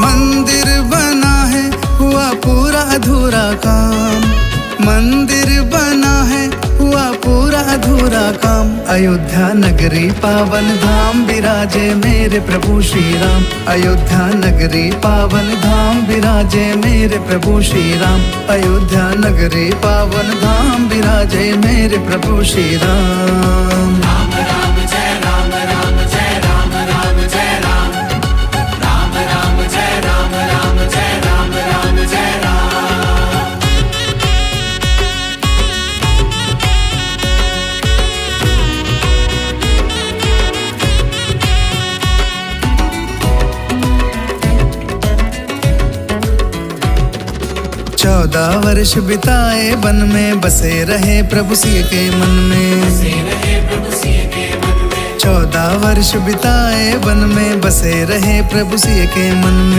मंदिर बना है, हुआ पूरा अधूरा काम। मंदिर बना है, हुआ पूरा अधूरा काम। अयोध्या नगरी पावन धाम विराजे मेरे प्रभु श्री राम। अयोध्या नगरी पावन धाम विराजे मेरे प्रभु श्री राम। अयोध्या नगरी पावन धाम विराजे मेरे प्रभु श्री राम। राम राम जय राम, राम जय राम, राम जय राम, राम राम जय राम, राम जय राम, राम जय राम। चौदह वर्ष बिताए वन में, बसे रहे प्रभु सिंह के मन में। बसे रहे प्रभु सिंह के मन में। 14 वर्ष बिताए वन में, बसे रहे प्रभु सिंह के मन में।